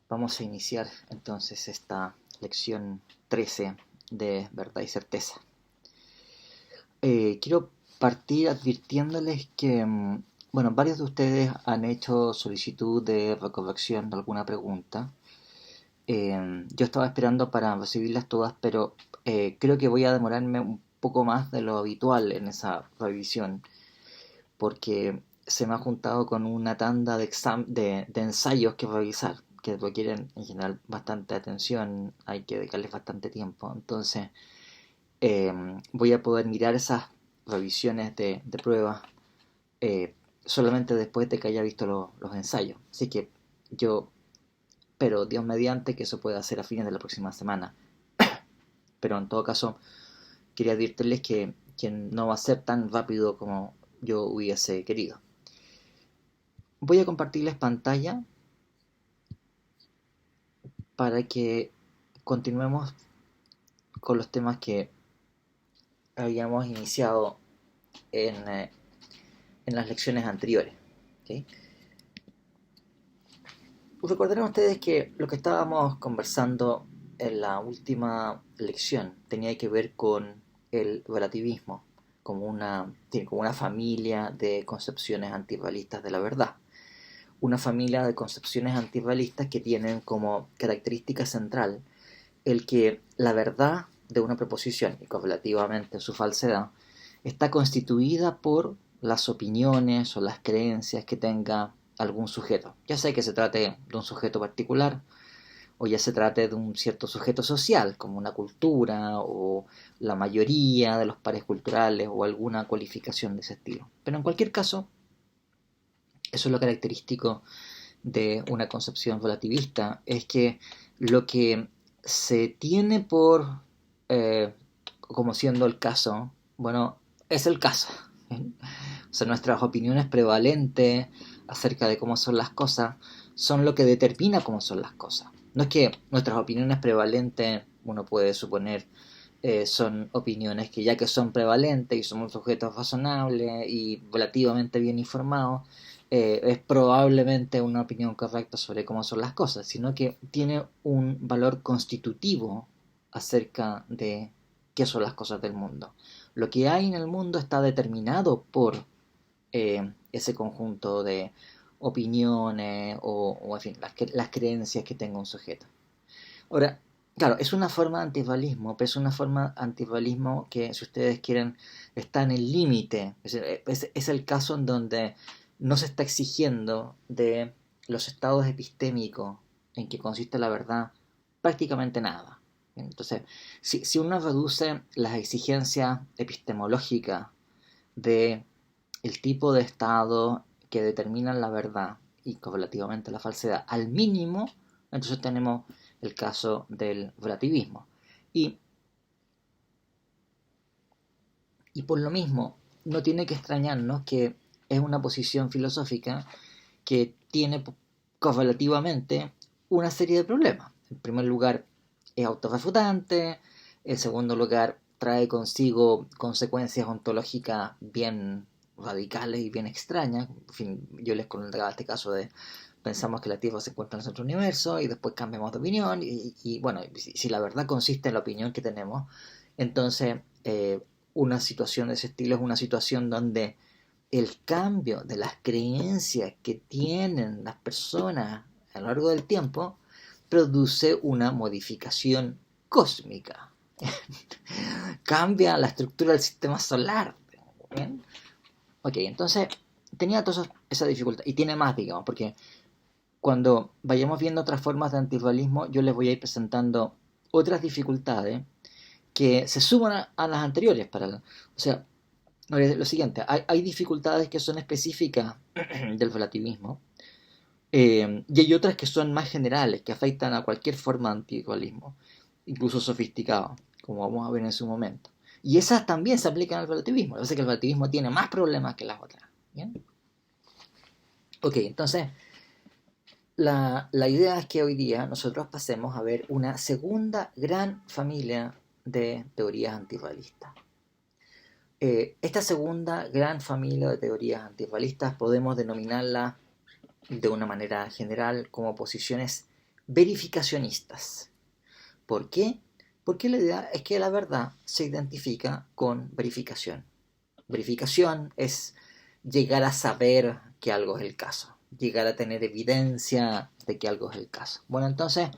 Vamos a iniciar entonces esta lección 13 de verdad y certeza. Quiero partir advirtiéndoles que, varios de ustedes han hecho solicitud de recolección de alguna pregunta. Yo estaba esperando para recibirlas todas, pero creo que voy a demorarme un poco más de lo habitual en esa revisión, porque se me ha juntado con una tanda de ensayos que revisar, que requieren en general bastante atención, hay que dedicarles bastante tiempo. Entonces, voy a poder mirar esas revisiones de pruebas solamente después de que haya visto los ensayos. Así que yo, pero Dios mediante, que eso pueda hacer a fines de la próxima semana. Pero en todo caso, quería advertirles que no va a ser tan rápido como yo hubiese querido. Voy a compartirles pantalla para que continuemos con los temas que habíamos iniciado en las lecciones anteriores. ¿Okay? Recordarán ustedes que lo que estábamos conversando en la última lección tenía que ver con el relativismo como una familia de concepciones antirrealistas de la verdad. Una familia de concepciones antirrealistas que tienen como característica central el que la verdad de una proposición y correlativamente su falsedad está constituida por las opiniones o las creencias que tenga algún sujeto, ya sea que se trate de un sujeto particular o ya se trate de un cierto sujeto social, como una cultura o la mayoría de los pares culturales o alguna cualificación de ese estilo. Pero en cualquier caso, eso es lo característico de una concepción relativista, es que lo que se tiene por como siendo el caso, bueno, es el caso. O sea, nuestras opiniones prevalentes acerca de cómo son las cosas son lo que determina cómo son las cosas. No es que nuestras opiniones prevalentes, uno puede suponer, son opiniones que ya que son prevalentes y somos sujetos razonables y relativamente bien informados, es probablemente una opinión correcta sobre cómo son las cosas, sino que tiene un valor constitutivo acerca de qué son las cosas del mundo. Lo que hay en el mundo está determinado por ese conjunto de opiniones o en fin, las creencias que tenga un sujeto. Ahora, claro, es una forma de antirrealismo, pero es una forma de antirrealismo que, si ustedes quieren, está en el límite. Es el caso en donde no se está exigiendo de los estados epistémicos en que consiste la verdad prácticamente nada. Entonces, si uno reduce las exigencias epistemológicas de el tipo de estado que determinan la verdad y correlativamente la falsedad al mínimo, entonces tenemos el caso del relativismo. Y por lo mismo, no tiene que extrañarnos que es una posición filosófica que tiene correlativamente una serie de problemas. En primer lugar, es autorrefutante. En segundo lugar, trae consigo consecuencias ontológicas bien radicales y bien extrañas. En fin, yo les contaba este caso de pensamos que la Tierra se encuentra en el centro del universo y después cambiamos de opinión y bueno, si la verdad consiste en la opinión que tenemos, entonces una situación de ese estilo es una situación donde el cambio de las creencias que tienen las personas a lo largo del tiempo produce una modificación cósmica. Cambia la estructura del sistema solar. ¿Bien? Ok, entonces tenía toda esa dificultad y tiene más, digamos, porque cuando vayamos viendo otras formas de antirrealismo, yo les voy a ir presentando otras dificultades que se suman a las anteriores. O sea, lo siguiente, hay dificultades que son específicas del relativismo y hay otras que son más generales, que afectan a cualquier forma de antirrealismo, incluso sofisticado, como vamos a ver en su momento. Y esas también se aplican al relativismo. Lo que pasa es que el relativismo tiene más problemas que las otras. ¿Bien? Ok, entonces la idea es que hoy día nosotros pasemos a ver una segunda gran familia de teorías antirrealistas. Esta segunda gran familia de teorías antirrealistas podemos denominarla de una manera general como posiciones verificacionistas. ¿Por qué? Porque la idea es que la verdad se identifica con verificación. Verificación es llegar a saber que algo es el caso, llegar a tener evidencia de que algo es el caso. Bueno, entonces,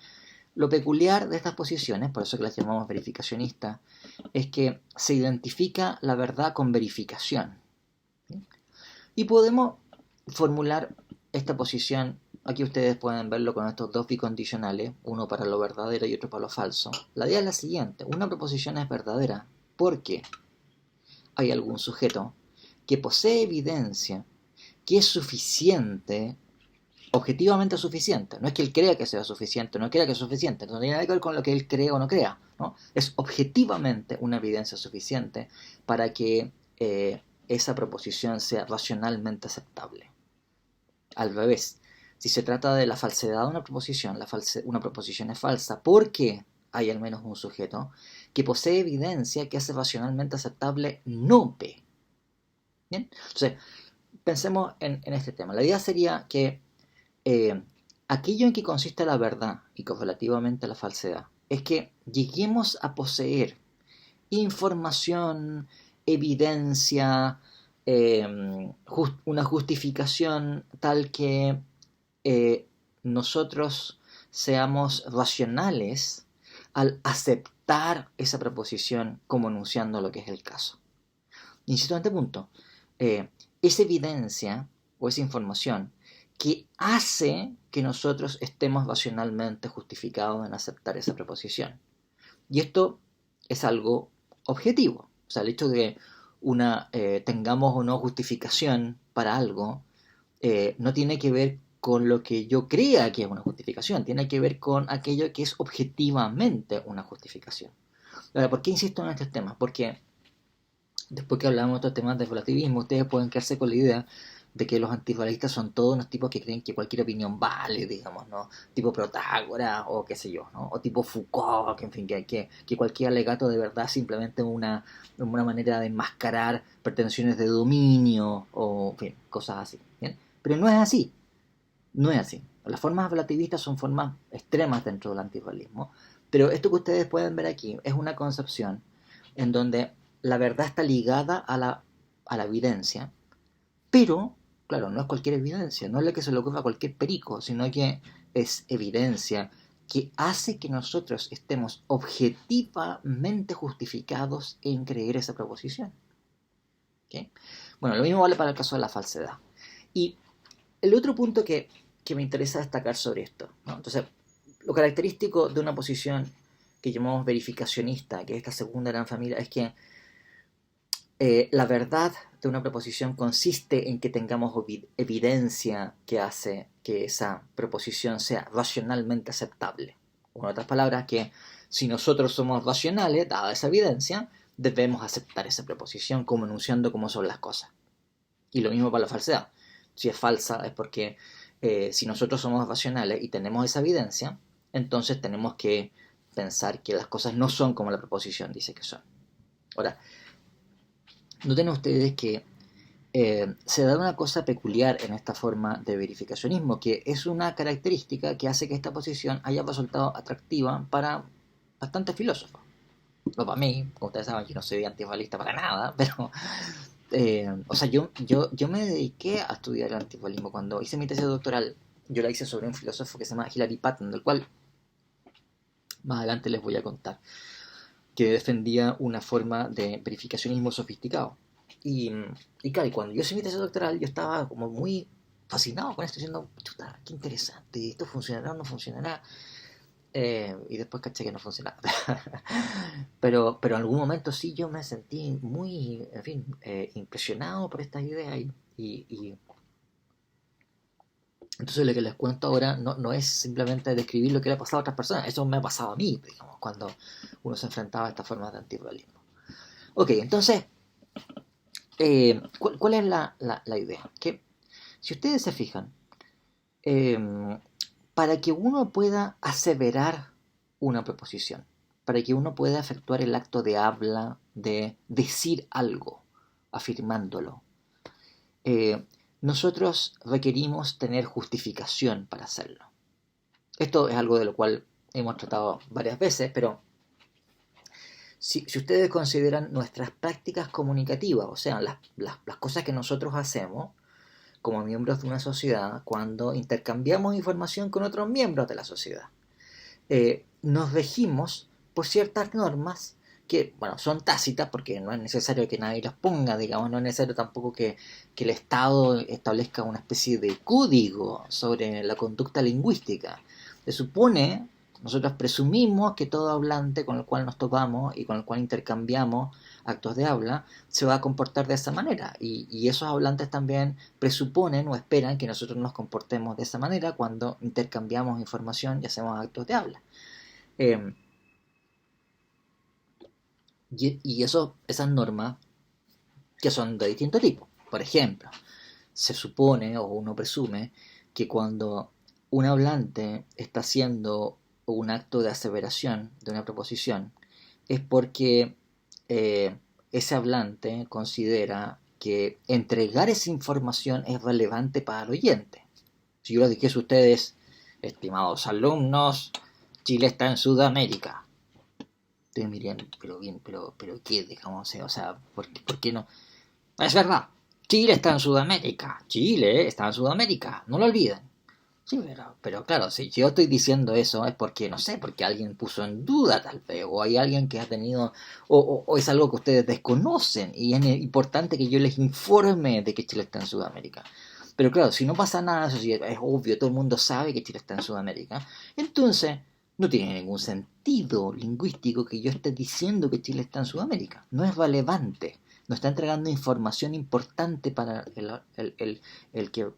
lo peculiar de estas posiciones, por eso que las llamamos verificacionistas, es que se identifica la verdad con verificación. ¿Sí? Y podemos formular esta posición, aquí ustedes pueden verlo con estos dos bicondicionales, uno para lo verdadero y otro para lo falso. La idea es la siguiente: una proposición es verdadera porque hay algún sujeto que posee evidencia que es suficiente, objetivamente suficiente. No es que él crea que sea suficiente, no crea que es suficiente, no tiene nada que ver con lo que él cree o no crea, ¿no? Es objetivamente una evidencia suficiente para que esa proposición sea racionalmente aceptable. Al revés, si se trata de la falsedad de una proposición, una proposición es falsa porque hay al menos un sujeto que posee evidencia que hace racionalmente aceptable no P. ¿Bien? Entonces, pensemos en este tema. La idea sería que aquello en que consiste la verdad y correlativamente la falsedad es que lleguemos a poseer información, evidencia, una justificación tal que nosotros seamos racionales al aceptar esa proposición como enunciando lo que es el caso. Insisto en este punto, esa evidencia o esa información que hace que nosotros estemos racionalmente justificados en aceptar esa proposición. Y esto es algo objetivo. O sea, el hecho de tengamos o no justificación para algo no tiene que ver con lo que yo crea que es una justificación, tiene que ver con aquello que es objetivamente una justificación. Ahora, ¿por qué insisto en estos temas? Porque después que hablamos de estos temas de relativismo, ustedes pueden quedarse con la idea de que los antirrealistas son todos unos tipos que creen que cualquier opinión vale, digamos, ¿no? Tipo Protágoras o qué sé yo, ¿no? O tipo Foucault, que en fin, que cualquier alegato de verdad es simplemente una manera de enmascarar pretensiones de dominio o, en fin, cosas así, ¿bien? Pero no es así, no es así. Las formas relativistas son formas extremas dentro del antirrealismo, pero esto que ustedes pueden ver aquí es una concepción en donde la verdad está ligada a la evidencia, pero, claro, no es cualquier evidencia, no es la que se le ocurra a cualquier perico, sino que es evidencia que hace que nosotros estemos objetivamente justificados en creer esa proposición. ¿Okay? Bueno, lo mismo vale para el caso de la falsedad. Y el otro punto que me interesa destacar sobre esto, ¿no? Entonces, lo característico de una posición que llamamos verificacionista, que es esta segunda gran familia, es que la verdad de una proposición consiste en que tengamos evidencia que hace que esa proposición sea racionalmente aceptable. O en otras palabras, que si nosotros somos racionales, dada esa evidencia, debemos aceptar esa proposición como enunciando cómo son las cosas. Y lo mismo para la falsedad. Si es falsa es porque si nosotros somos racionales y tenemos esa evidencia, entonces tenemos que pensar que las cosas no son como la proposición dice que son. Ahora, noten ustedes que se da una cosa peculiar en esta forma de verificacionismo, que es una característica que hace que esta posición haya resultado atractiva para bastantes filósofos. No para mí, como ustedes saben, yo no soy antirrealista para nada, pero o sea, yo me dediqué a estudiar el antirrealismo. Cuando hice mi tesis doctoral, yo la hice sobre un filósofo que se llama Hilary Patton, del cual más adelante les voy a contar, que defendía una forma de verificacionismo sofisticado. Y, y claro, y cuando yo hice mi tesis doctoral, yo estaba como muy fascinado con esto, diciendo, chuta, qué interesante, esto funcionará o no funcionará. Y después caché que no funcionaba. Pero en algún momento sí yo me sentí muy, en fin, impresionado por estas ideas. Y entonces lo que les cuento ahora no es simplemente describir lo que le ha pasado a otras personas, eso me ha pasado a mí, digamos, cuando uno se enfrentaba a estas formas de antirrealismo. Ok, entonces, ¿cuál es la idea? Que si ustedes se fijan, eh, para que uno pueda aseverar una proposición, para que uno pueda efectuar el acto de habla, de decir algo, afirmándolo, nosotros requerimos tener justificación para hacerlo. Esto es algo de lo cual hemos tratado varias veces, pero si ustedes consideran nuestras prácticas comunicativas, o sea, las cosas que nosotros hacemos como miembros de una sociedad cuando intercambiamos información con otros miembros de la sociedad, nos regimos por ciertas normas que, bueno, son tácitas porque no es necesario que nadie las ponga, digamos, no es necesario tampoco que el Estado establezca una especie de código sobre la conducta lingüística. Se supone, nosotros presumimos que todo hablante con el cual nos topamos y con el cual intercambiamos actos de habla se va a comportar de esa manera, y esos hablantes también presuponen o esperan que nosotros nos comportemos de esa manera cuando intercambiamos información y hacemos actos de habla. Eh, y eso, esas normas que son de distinto tipo. Por ejemplo, se supone o uno presume que cuando un hablante está haciendo un acto de aseveración de una proposición es porque eh, ese hablante considera que entregar esa información es relevante para el oyente. Si yo les dijese a ustedes, estimados alumnos, Chile está en Sudamérica, ustedes me dirían, pero bien, pero ¿qué? Digamos, o sea, ¿por qué no? Es verdad, Chile está en Sudamérica, Chile está en Sudamérica, no lo olviden. Sí, pero claro, si yo estoy diciendo eso es porque, no sé, porque alguien puso en duda tal vez, o hay alguien que ha tenido, o es algo que ustedes desconocen, y es importante que yo les informe de que Chile está en Sudamérica. Pero claro, si no pasa nada, eso sí, es obvio, todo el mundo sabe que Chile está en Sudamérica, entonces no tiene ningún sentido lingüístico que yo esté diciendo que Chile está en Sudamérica. No es relevante, no está entregando información importante para el que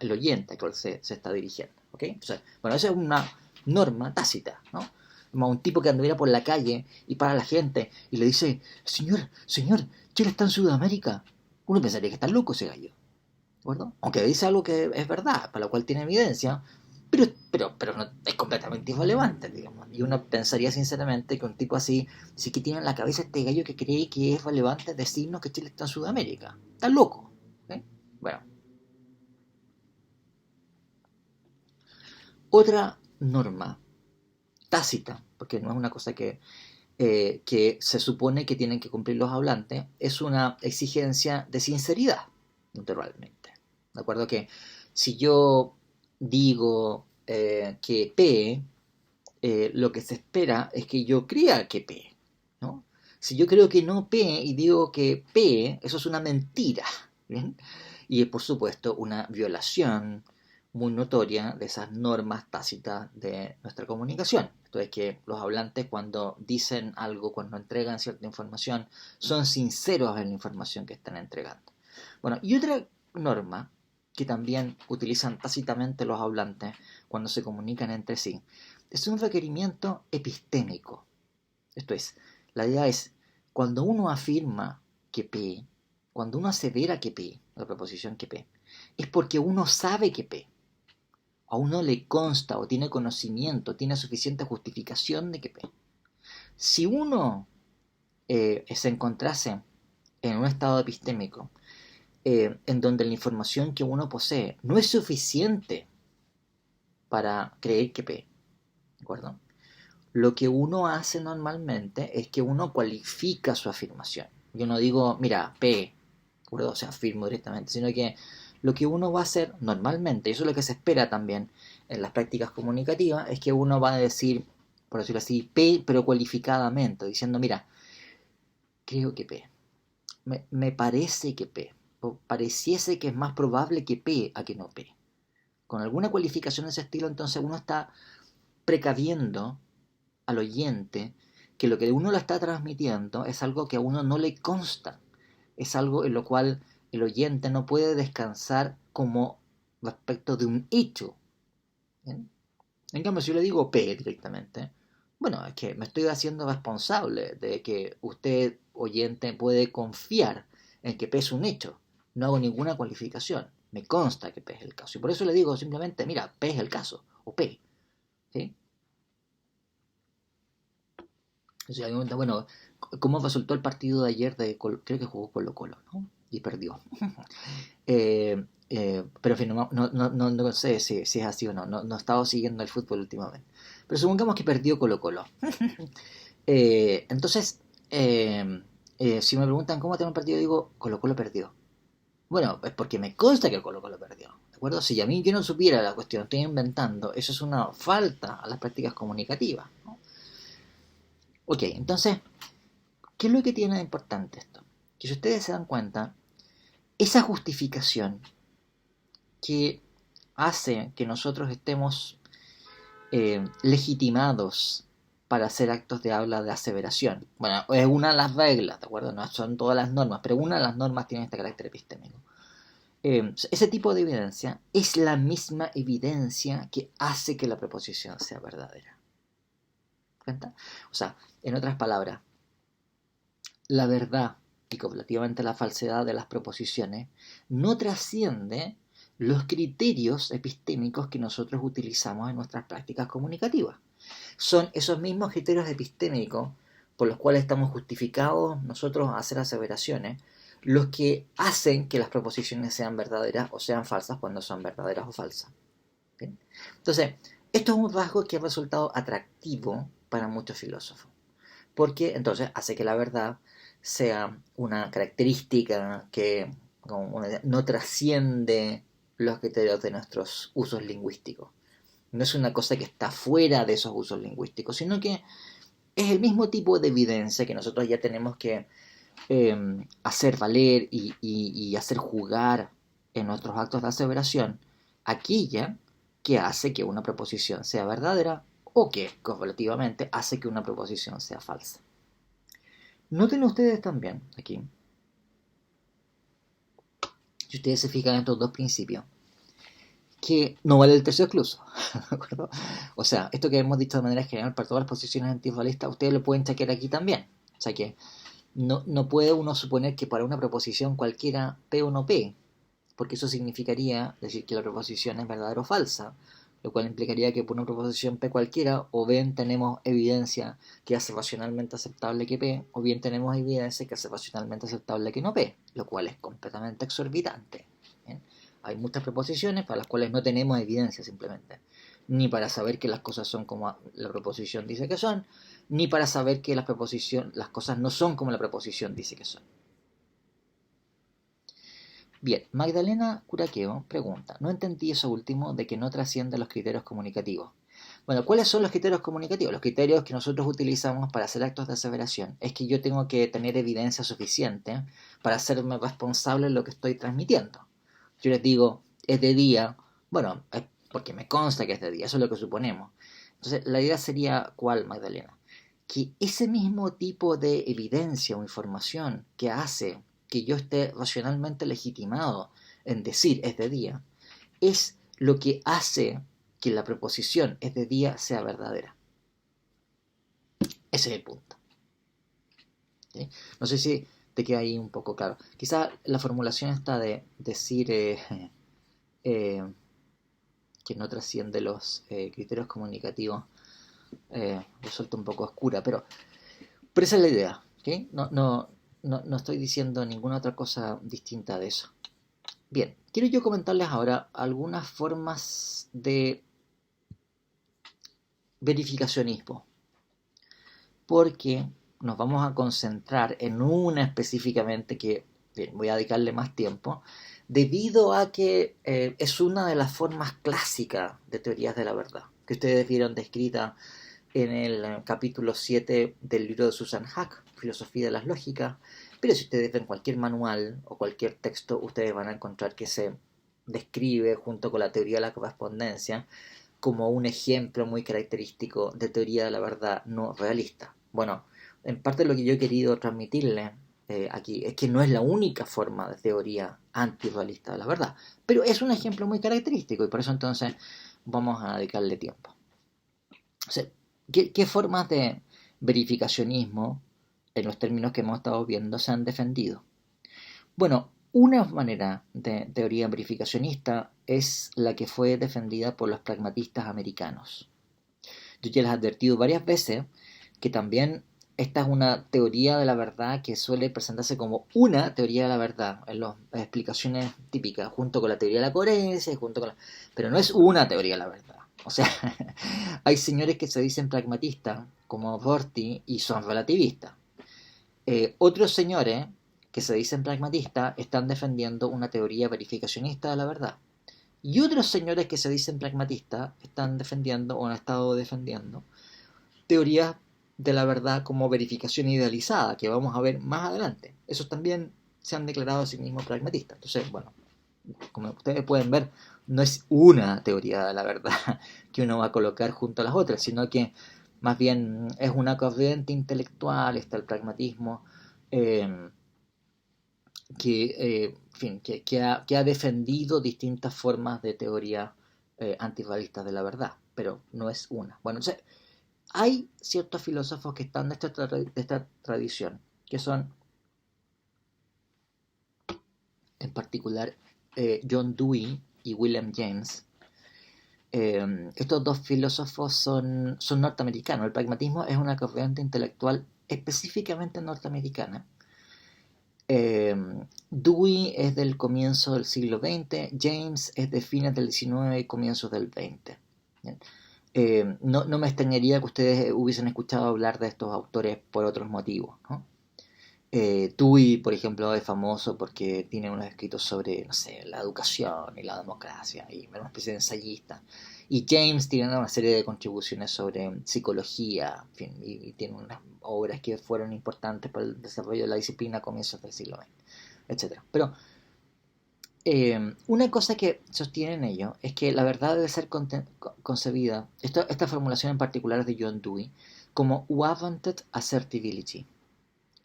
el oyente al cual se está dirigiendo. ¿Okay? O sea, bueno, esa es una norma tácita, ¿no? Como un tipo que anduviera por la calle y para la gente y le dice, señor, Chile está en Sudamérica. Uno pensaría que está loco ese gallo, ¿de acuerdo? Aunque dice algo que es verdad, para lo cual tiene evidencia, pero no, es completamente irrelevante, digamos. Y uno pensaría sinceramente que un tipo así, sí que tiene en la cabeza este gallo que cree que es relevante decirnos que Chile está en Sudamérica. Está loco. ¿Okay? Bueno, otra norma tácita, porque no es una cosa que se supone que tienen que cumplir los hablantes, es una exigencia de sinceridad, naturalmente. ¿De acuerdo? Que si yo digo que P, lo que se espera es que yo crea que P, ¿no? Si yo creo que no P y digo que P, eso es una mentira, ¿bien? Y es por supuesto una violación muy notoria de esas normas tácitas de nuestra comunicación. Esto es que los hablantes cuando dicen algo, cuando entregan cierta información, son sinceros en la información que están entregando. Bueno, y otra norma que también utilizan tácitamente los hablantes cuando se comunican entre sí es un requerimiento epistémico. Esto es, la idea es, cuando uno afirma que P, cuando uno asevera que P, la proposición que P, es porque uno sabe que P, a uno le consta o tiene conocimiento, tiene suficiente justificación de que P. Si uno se encontrase en un estado epistémico en donde la información que uno posee no es suficiente para creer que P, ¿de acuerdo? Lo que uno hace normalmente es que uno cualifica su afirmación. Yo no digo, mira, P, ¿de acuerdo? O sea, afirmo directamente, sino que lo que uno va a hacer normalmente, y eso es lo que se espera también en las prácticas comunicativas, es que uno va a decir, por decirlo así, P, pero cualificadamente, diciendo, mira, creo que P, me parece que P, o pareciese que es más probable que P a que no P. Con alguna cualificación de ese estilo, entonces uno está precaviendo al oyente que lo que uno le está transmitiendo es algo que a uno no le consta, es algo en lo cual el oyente no puede descansar como respecto de un hecho. ¿Bien? En cambio, si yo le digo P directamente, bueno, es que me estoy haciendo responsable de que usted, oyente, puede confiar en que P es un hecho. No hago ninguna cualificación. Me consta que P es el caso. Y por eso le digo simplemente, mira, P es el caso, o P. ¿Sí? O sea, bueno, ¿cómo resultó el partido de ayer de creo que jugó Colo Colo, ¿no? y perdió. Pero en fin, no sé si es así o no. No he estado siguiendo el fútbol últimamente. Pero supongamos que perdió Colo-Colo. Entonces, si me preguntan cómo terminó el partido, digo, Colo-Colo perdió. Bueno, es porque me consta que Colo-Colo perdió. ¿De acuerdo? Si a mí yo no supiera la cuestión, estoy inventando, eso es una falta a las prácticas comunicativas, ¿no? Ok, entonces, ¿qué es lo que tiene de importante esto? Que si ustedes se dan cuenta, esa justificación que hace que nosotros estemos legitimados para hacer actos de habla de aseveración. Bueno, es una de las reglas, ¿de acuerdo? No son todas las normas, pero una de las normas tiene este carácter epistémico. Ese tipo de evidencia es la misma evidencia que hace que la proposición sea verdadera. ¿Cuenta? O sea, en otras palabras, la verdad y comparativamente la falsedad de las proposiciones no trasciende los criterios epistémicos que nosotros utilizamos en nuestras prácticas comunicativas. Son esos mismos criterios epistémicos por los cuales estamos justificados nosotros a hacer aseveraciones, los que hacen que las proposiciones sean verdaderas o sean falsas cuando son verdaderas o falsas. ¿Bien? Entonces, esto es un rasgo que ha resultado atractivo para muchos filósofos, porque entonces hace que la verdad sea una característica que no trasciende los criterios de nuestros usos lingüísticos. No es una cosa que está fuera de esos usos lingüísticos, sino que es el mismo tipo de evidencia que nosotros ya tenemos que hacer valer y hacer jugar en nuestros actos de aseveración, aquella que hace que una proposición sea verdadera o que, correlativamente, hace que una proposición sea falsa. Noten ustedes también aquí, si ustedes se fijan en estos dos principios, que no vale el tercio excluso. ¿De acuerdo? O sea, esto que hemos dicho de manera general para todas las posiciones antirrealistas, ustedes lo pueden chequear aquí también. O sea que no puede uno suponer que para una proposición cualquiera P o no P, porque eso significaría decir que la proposición es verdadera o falsa, lo cual implicaría que por una proposición P cualquiera, o bien tenemos evidencia que hace racionalmente aceptable que P, o bien tenemos evidencia que hace racionalmente aceptable que no P, lo cual es completamente exorbitante. ¿Bien? Hay muchas proposiciones para las cuales no tenemos evidencia simplemente, ni para saber que las cosas son como la proposición dice que son, ni para saber que las cosas no son como la proposición dice que son. Bien, Magdalena Curaqueo pregunta, no entendí eso último de que no trasciende los criterios comunicativos. Bueno, ¿cuáles son los criterios comunicativos? Los criterios que nosotros utilizamos para hacer actos de aseveración es que yo tengo que tener evidencia suficiente para hacerme responsable de lo que estoy transmitiendo. Yo les digo, es de día, bueno, es porque me consta que es de día, eso es lo que suponemos. Entonces, la idea sería, ¿cuál, Magdalena? Que ese mismo tipo de evidencia o información que hace que yo esté racionalmente legitimado en decir es de día, es lo que hace que la proposición es de día sea verdadera. Ese es el punto. ¿Sí? No sé si te queda ahí un poco claro. Quizá la formulación está de decir que no trasciende los criterios comunicativos resulta un poco oscura, pero esa es la idea. ¿Okay? No estoy diciendo ninguna otra cosa distinta de eso. Bien, quiero yo comentarles ahora algunas formas de verificacionismo, porque nos vamos a concentrar en una específicamente que bien, voy a dedicarle más tiempo, debido a que es una de las formas clásicas de teorías de la verdad, que ustedes vieron descrita en el capítulo 7 del libro de Susan Haack, Filosofía de las Lógicas, pero si ustedes ven cualquier manual o cualquier texto, ustedes van a encontrar que se describe junto con la teoría de la correspondencia como un ejemplo muy característico de teoría de la verdad no realista. Bueno, en parte lo que yo he querido transmitirle aquí es que no es la única forma de teoría antirrealista de la verdad, pero es un ejemplo muy característico y por eso entonces vamos a dedicarle tiempo. O sea, ¿qué formas de verificacionismo, en los términos que hemos estado viendo, se han defendido? Bueno, una manera de teoría verificacionista es la que fue defendida por los pragmatistas americanos. Yo ya les he advertido varias veces que también esta es una teoría de la verdad que suele presentarse como una teoría de la verdad en las explicaciones típicas, junto con la teoría de la coherencia, pero no es una teoría de la verdad. O sea, hay señores que se dicen pragmatistas, como Rorty, y son relativistas. Otros señores que se dicen pragmatistas están defendiendo una teoría verificacionista de la verdad. Y otros señores que se dicen pragmatistas están defendiendo o han estado defendiendo teorías de la verdad como verificación idealizada, que vamos a ver más adelante. Esos también se han declarado a sí mismos pragmatistas. Entonces, bueno, como ustedes pueden ver, no es una teoría de la verdad que uno va a colocar junto a las otras, sino que más bien es una corriente intelectual, está el pragmatismo, eh, que ha defendido distintas formas de teoría antirrealistas de la verdad, pero no es una. Bueno, entonces, hay ciertos filósofos que están de esta tradición, que son, en particular, John Dewey y William James. Estos dos filósofos son norteamericanos. El pragmatismo es una corriente intelectual específicamente norteamericana. Dewey es del comienzo del siglo XX, James es de fines del XIX y comienzos del XX. No me extrañaría que ustedes hubiesen escuchado hablar de estos autores por otros motivos, ¿no? Dewey, por ejemplo, es famoso porque tiene unos escritos sobre, no sé, la educación y la democracia, y una especie de ensayista. Y James tiene una serie de contribuciones sobre psicología, en fin, y tiene unas obras que fueron importantes para el desarrollo de la disciplina a comienzos del siglo XX, etc. Pero una cosa que sostienen ellos es que la verdad debe ser concebida, esta formulación en particular es de John Dewey, como warranted assertability,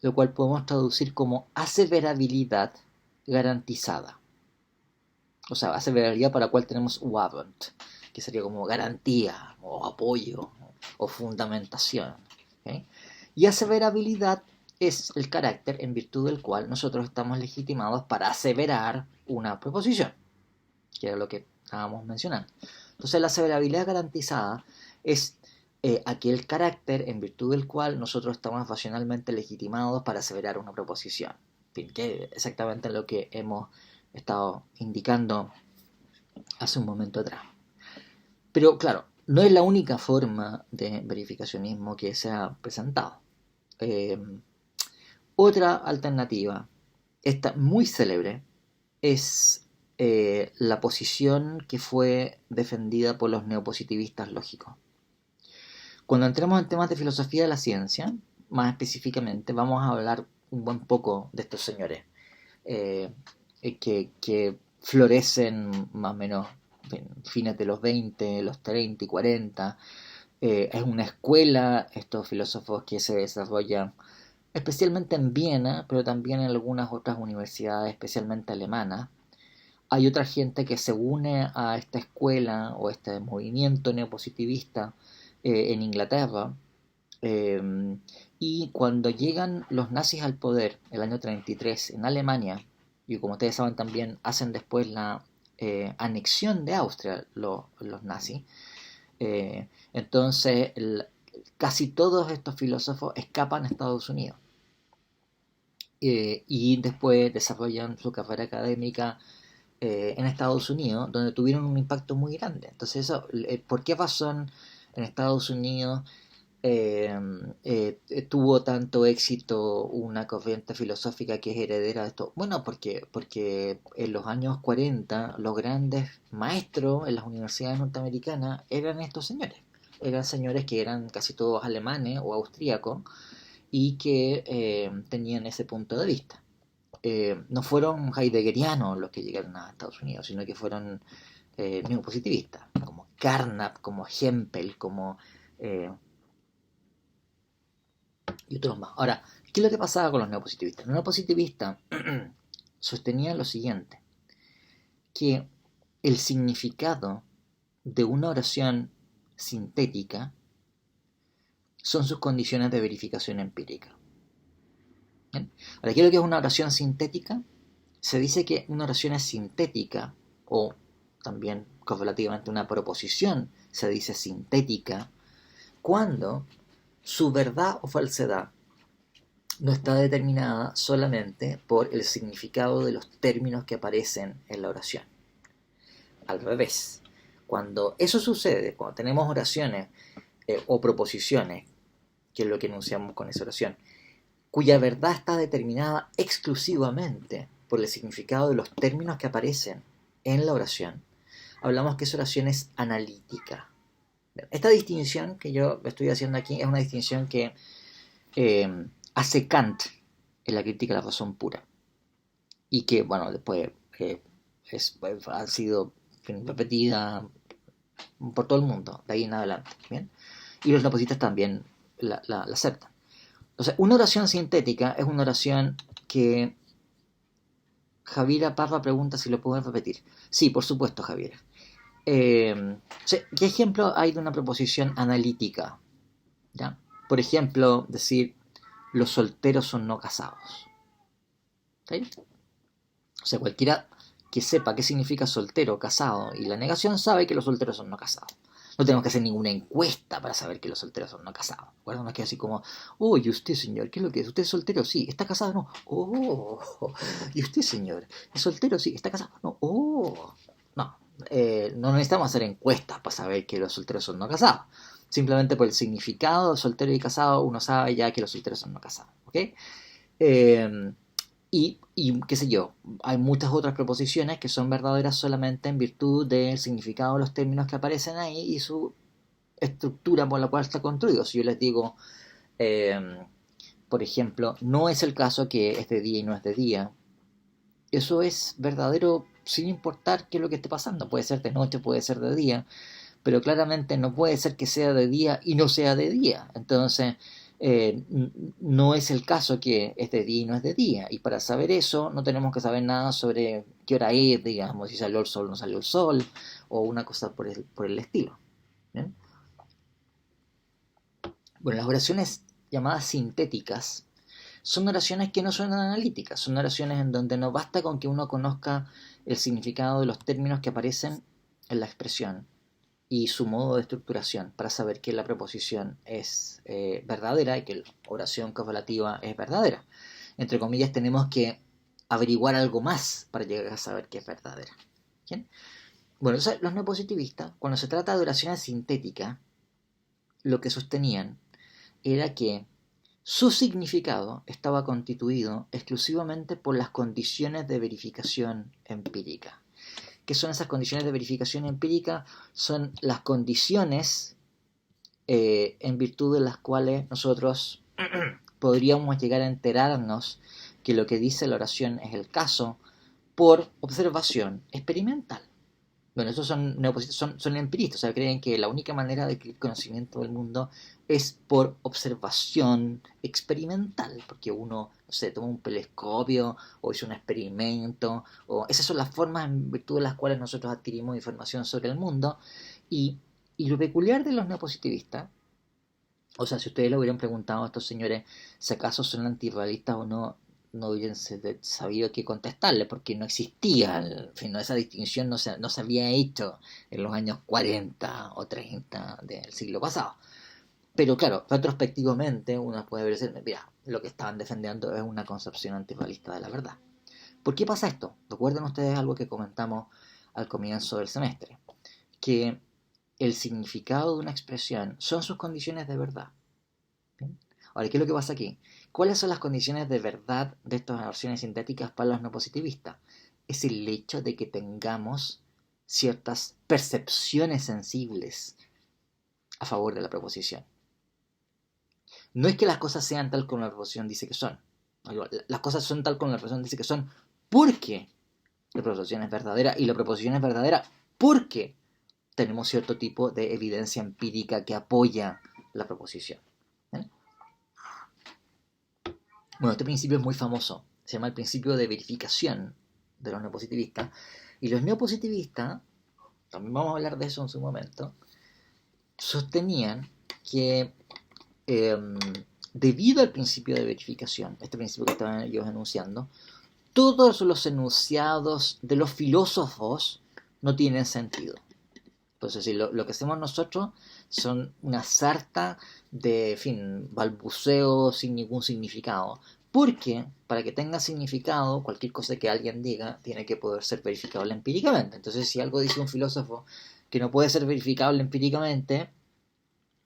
lo cual podemos traducir como aseverabilidad garantizada. O sea, aseverabilidad para la cual tenemos warrant, que sería como garantía, o apoyo, o fundamentación. ¿Okay? Y aseverabilidad es el carácter en virtud del cual nosotros estamos legitimados para aseverar una proposición, que era lo que estábamos mencionando. Entonces, la aseverabilidad garantizada es aquel carácter en virtud del cual nosotros estamos racionalmente legitimados para aseverar una proposición. En fin, que es exactamente lo que hemos estado indicando hace un momento atrás. Pero claro, no es la única forma de verificacionismo que se ha presentado. Eh, Otra alternativa, esta muy célebre, es la posición que fue defendida por los neopositivistas lógicos. Cuando entremos en temas de filosofía de la ciencia, más específicamente, vamos a hablar un buen poco de estos señores eh, que florecen más o menos en fines de los 20, los 30 y 40. Es una escuela, estos filósofos que se desarrollan especialmente en Viena, pero también en algunas otras universidades, especialmente alemanas. Hay otra gente que se une a esta escuela o este movimiento neopositivista en Inglaterra. eh, y cuando llegan los nazis al poder, el año 33, en Alemania, y como ustedes saben también hacen después la anexión de Austria los nazis, entonces casi todos estos filósofos escapan a Estados Unidos. Y después desarrollan su carrera académica en Estados Unidos, donde tuvieron un impacto muy grande. Entonces, ¿por qué razón en Estados Unidos eh, tuvo tanto éxito una corriente filosófica que es heredera de esto? Bueno, porque en los años 40 los grandes maestros en las universidades norteamericanas eran estos señores. Eran señores que eran casi todos alemanes o austríacos y que tenían ese punto de vista. No fueron heideggerianos los que llegaron a Estados Unidos, sino que fueron neopositivistas, como Carnap, como Hempel, como y otros más. Ahora, ¿qué es lo que pasaba con los neopositivistas? Los neopositivistas sostenían lo siguiente, que el significado de una oración sintética son sus condiciones de verificación empírica. ¿Bien? Ahora, ¿qué es lo que es una oración sintética? Se dice que una oración es sintética, o también correlativamente una proposición se dice sintética, cuando su verdad o falsedad no está determinada solamente por el significado de los términos que aparecen en la oración. Al revés, cuando eso sucede, cuando tenemos oraciones o proposiciones, que es lo que enunciamos con esa oración, cuya verdad está determinada exclusivamente por el significado de los términos que aparecen en la oración, hablamos que esa oración es analítica. Esta distinción que yo estoy haciendo aquí es una distinción que hace Kant en la crítica de la razón pura, y que, bueno, después ha sido repetida por todo el mundo, de ahí en adelante, ¿bien? Y los neopositistas también la aceptan. O sea, una oración sintética es una oración que Javiera Parra pregunta si lo pueden repetir. Sí, por supuesto, Javiera. O sea, ¿qué ejemplo hay de una proposición analítica? ¿Ya? Por ejemplo, decir, los solteros son no casados. ¿Sí? O sea, cualquiera que sepa qué significa soltero o casado y la negación sabe que los solteros son no casados. No tenemos que hacer ninguna encuesta para saber que los solteros son no casados. Bueno, no es que así como, oh, ¿y usted, señor? ¿Qué es lo que es? ¿Usted es soltero? Sí. ¿Está casado? No. Oh, ¿y usted, señor? ¿Es soltero? Sí. ¿Está casado? No. Oh, no. No necesitamos hacer encuestas para saber que los solteros son no casados. Simplemente por el significado de soltero y casado uno sabe ya que los solteros son no casados. ¿Ok? Y qué sé yo, hay muchas otras proposiciones que son verdaderas solamente en virtud del significado de los términos que aparecen ahí y su estructura por la cual está construido. Si yo les digo, por ejemplo, no es el caso que es de día y no es de día, eso es verdadero sin importar qué es lo que esté pasando. Puede ser de noche, puede ser de día, pero claramente no puede ser que sea de día y no sea de día. Entonces, no es el caso que es de día y no es de día. Y para saber eso, no tenemos que saber nada sobre qué hora es, digamos, si salió el sol o no salió el sol, o una cosa por el estilo. ¿Bien? Bueno, las oraciones llamadas sintéticas son oraciones que no son analíticas, son oraciones en donde no basta con que uno conozca el significado de los términos que aparecen en la expresión y su modo de estructuración para saber que la proposición es verdadera y que la oración copulativa es verdadera. Entre comillas, tenemos que averiguar algo más para llegar a saber que es verdadera. ¿Bien? Bueno, los neopositivistas, cuando se trata de oraciones sintéticas, lo que sostenían era que su significado estaba constituido exclusivamente por las condiciones de verificación empírica. ¿Qué son esas condiciones de verificación empírica? Son las condiciones en virtud de las cuales nosotros podríamos llegar a enterarnos que lo que dice la oración es el caso por observación experimental. Bueno, estos son neopositistas, son empiristas, o sea, creen que la única manera de adquirir conocimiento del mundo es por observación experimental, porque uno, no sé, toma un telescopio o hizo un experimento, o esas son las formas en virtud de las cuales nosotros adquirimos información sobre el mundo. Y, y lo peculiar de los neopositivistas, o sea, si ustedes le hubieran preguntado a estos señores si acaso son antirrealistas o no, no hubiesen sabido qué contestarle, porque no existía, en fin, esa distinción no se había hecho en los años 40 o 30 del siglo pasado. Pero claro, retrospectivamente uno puede ver, mira, lo que estaban defendiendo es una concepción antirrealista de la verdad. ¿Por qué pasa esto? Recuerden ustedes algo que comentamos al comienzo del semestre, que el significado de una expresión son sus condiciones de verdad. ¿Bien? Ahora, ¿qué es lo que pasa aquí? ¿Cuáles son las condiciones de verdad de estas oraciones sintéticas para los no positivistas? Es el hecho de que tengamos ciertas percepciones sensibles a favor de la proposición. No es que las cosas sean tal como la proposición dice que son. Las cosas son tal como la proposición dice que son porque la proposición es verdadera, y la proposición es verdadera porque tenemos cierto tipo de evidencia empírica que apoya la proposición. ¿Eh? Bueno, este principio es muy famoso. Se llama el principio de verificación de los neopositivistas. Y los neopositivistas, también vamos a hablar de eso en su momento, sostenían que debido al principio de verificación, este principio que estaban ellos enunciando, todos los enunciados de los filósofos no tienen sentido. Entonces, si lo que hacemos nosotros son una sarta de, en fin, balbuceo sin ningún significado. Porque para que tenga significado, cualquier cosa que alguien diga tiene que poder ser verificable empíricamente. Entonces, si algo dice un filósofo que no puede ser verificable empíricamente,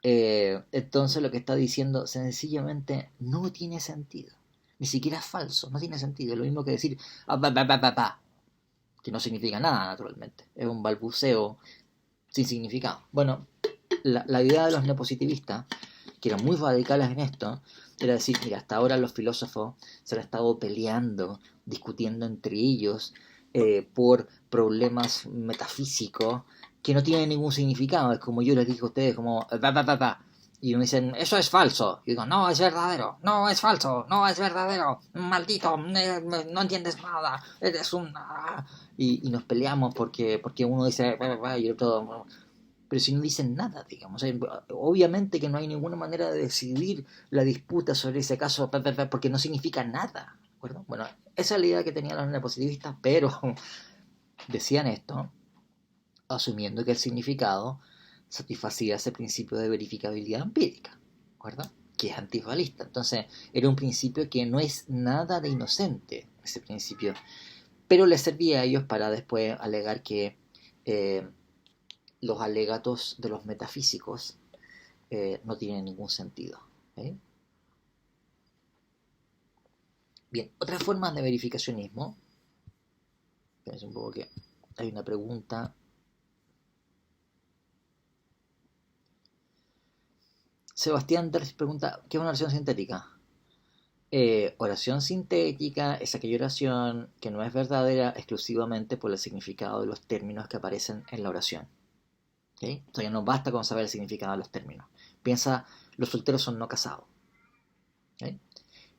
entonces lo que está diciendo sencillamente no tiene sentido. Ni siquiera es falso, no tiene sentido. Es lo mismo que decir "ah, pa, pa, pa, pa, pa", que no significa nada, naturalmente. Es un balbuceo sin significado. Bueno, la idea de los neopositivistas, que eran muy radicales en esto, era decir, mira, hasta ahora los filósofos se han estado peleando, discutiendo entre ellos por problemas metafísicos que no tienen ningún significado. Es como yo les dije a ustedes, como pa, pa, pa, pa. Y me dicen, eso es falso. Y digo, no, es verdadero. No, es falso. No, es verdadero. Maldito, no entiendes nada. Eres un... Y nos peleamos porque uno dice, pa, pa, y el otro... Pero si no dicen nada, digamos. Obviamente que no hay ninguna manera de decidir la disputa sobre ese caso porque no significa nada. ¿De acuerdo? Bueno, esa es la idea que tenían los neopositivistas, pero decían esto asumiendo que el significado satisfacía ese principio de verificabilidad empírica, ¿de acuerdo? Que es antifalista. Entonces, era un principio que no es nada de inocente, ese principio, pero les servía a ellos para después alegar que los alegatos de los metafísicos no tienen ningún sentido. ¿Eh? Bien, otras formas de verificacionismo. Espérense un poco que hay una pregunta. Sebastián Derch pregunta, ¿qué es una oración sintética? Oración sintética es aquella oración que no es verdadera exclusivamente por el significado de los términos que aparecen en la oración. ¿Okay? Entonces no basta con saber el significado de los términos. Piensa, los solteros son no casados. ¿Okay?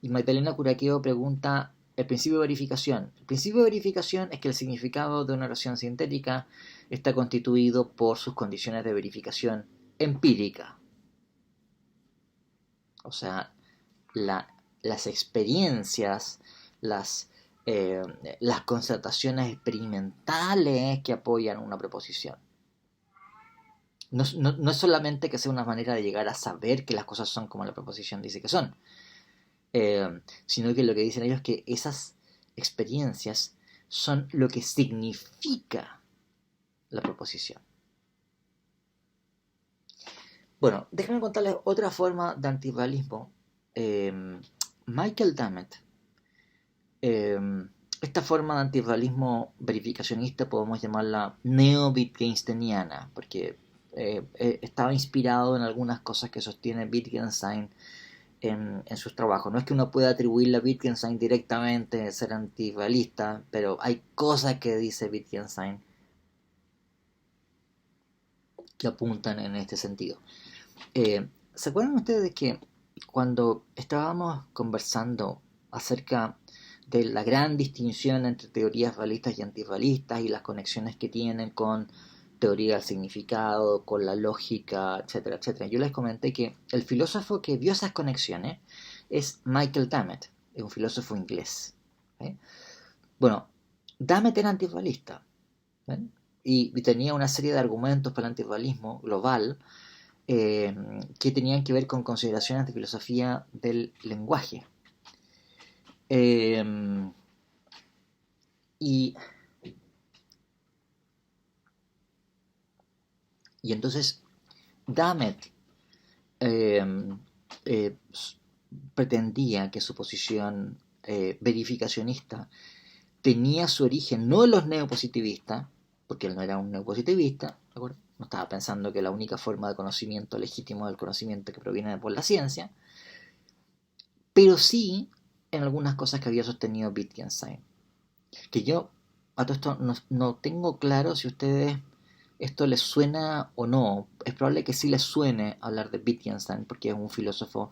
Y Magdalena Curaqueo pregunta, el principio de verificación. El principio de verificación es que el significado de una oración sintética está constituido por sus condiciones de verificación empírica. O sea, las experiencias, las, eh, las constataciones experimentales que apoyan una proposición. No es solamente que sea una manera de llegar a saber que las cosas son como la proposición dice que son, sino que lo que dicen ellos es que esas experiencias son lo que significa la proposición. Bueno, déjenme contarles otra forma de antirrealismo. Michael Dammett, esta forma de antirrealismo verificacionista podemos llamarla neo-wittgensteiniana, porque estaba inspirado en algunas cosas que sostiene Wittgenstein en sus trabajos. No es que uno pueda atribuirle a Wittgenstein directamente ser antirrealista, pero hay cosas que dice Wittgenstein que apuntan en este sentido. ¿Se acuerdan ustedes de que cuando estábamos conversando acerca de la gran distinción entre teorías realistas y antirrealistas y las conexiones que tienen con teoría del significado, con la lógica, etcétera, etcétera? Yo les comenté que el filósofo que vio esas conexiones es Michael Dammett, es un filósofo inglés. ¿Eh? Bueno, Dammett era antirrealista, ¿eh? Y tenía una serie de argumentos para el antirrealismo global que tenían que ver con consideraciones de filosofía del lenguaje. Y entonces Dammett eh, eh, pretendía que su posición verificacionista tenía su origen no en los neopositivistas, porque él no era un neopositivista, ¿de acuerdo? No estaba pensando que la única forma de conocimiento legítimo es el conocimiento que proviene por la ciencia, pero sí en algunas cosas que había sostenido Wittgenstein. Que yo a todo esto no tengo claro si a ustedes esto les suena o no. Es probable que sí les suene hablar de Wittgenstein, porque es un filósofo